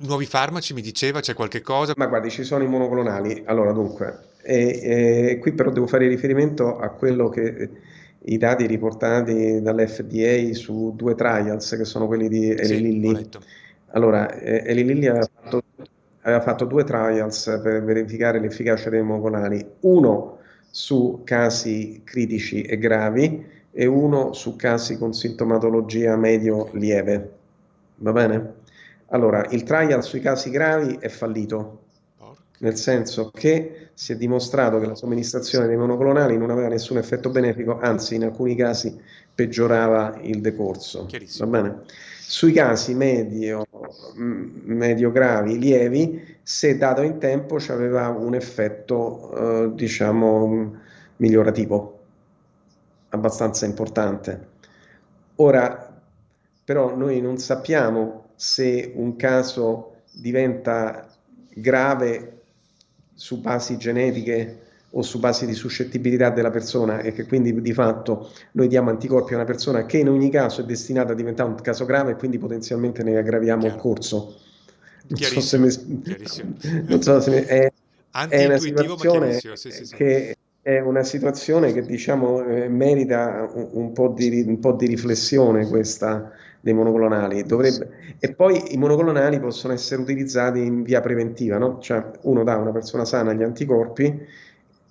Nuovi farmaci mi diceva, c'è qualche cosa? Ma guardi, ci sono i monoclonali. Allora, dunque, qui però devo fare riferimento a quello che i dati riportati dall'FDA su due trials, che sono quelli di Eli Sì, ho Lilly. letto. Allora, Eli Lilly aveva fatto due trials per verificare l'efficacia dei monoclonali, uno su casi critici e gravi e uno su casi con sintomatologia Ok. medio-lieve. Va bene? Allora, il trial sui casi gravi è fallito, Porca nel miseria. senso che si è dimostrato che la somministrazione dei monoclonali non aveva nessun effetto benefico, anzi in alcuni casi peggiorava il decorso. Va Chiarissimo. bene? Sui casi medio gravi, lievi, se dato in tempo, aveva un effetto, diciamo, migliorativo abbastanza importante. Ora, però, noi non sappiamo se un caso diventa grave su basi genetiche o su basi di suscettibilità della persona e che quindi di fatto noi diamo anticorpi a una persona che in ogni caso è destinata a diventare un caso grave e quindi potenzialmente ne aggraviamo il Chiaro. corso. Non so se Chiarissimo. Chiarissimo. non so se è una Anti-intuitivo, ma situazione chiarissimo. Sì, sì, sì. che è una situazione che diciamo merita un po' di riflessione questa dei monoclonali. E poi i monoclonali possono essere utilizzati in via preventiva, no? Cioè uno dà a una persona sana gli anticorpi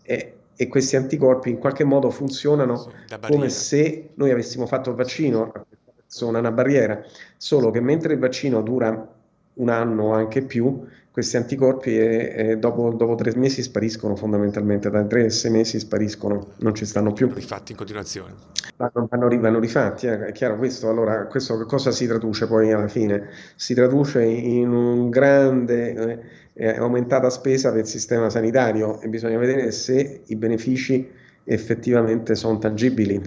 e questi anticorpi in qualche modo funzionano Sì, da come barriera. se noi avessimo fatto il vaccino a questa persona, una barriera, solo che mentre il vaccino dura un anno o anche più, questi anticorpi dopo 3 mesi spariscono fondamentalmente, da 3 a 6 mesi spariscono, non ci stanno Quindi vanno più. rifatti in continuazione. Vanno rifatti, è chiaro questo. Allora, questo che cosa si traduce poi alla fine? Si traduce in un grande aumentata spesa per il sistema sanitario e bisogna vedere se i benefici effettivamente sono tangibili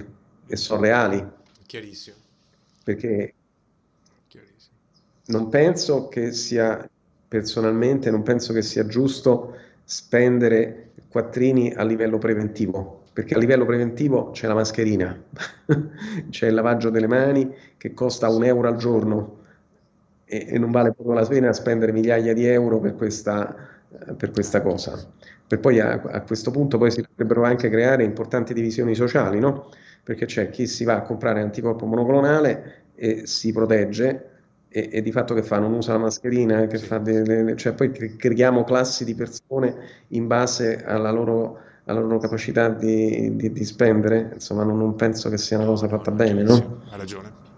e sono reali, Chiarissimo. perché Chiarissimo. non penso che sia, personalmente, non penso che sia giusto spendere quattrini a livello preventivo, perché a livello preventivo c'è la mascherina, c'è il lavaggio delle mani che costa un Sì. euro al giorno e non vale proprio la pena spendere migliaia di euro per questa cosa. Per poi a questo punto poi si potrebbero anche creare importanti divisioni sociali, no? Perché c'è chi si va a comprare anticorpo monoclonale e si protegge e di fatto che fa? Non usa la mascherina, che Sì. fa cioè poi creiamo classi di persone in base alla loro capacità di spendere, insomma non penso che sia una No, cosa no, fatta no, è bene, chiarissimo. no? Ha ragione.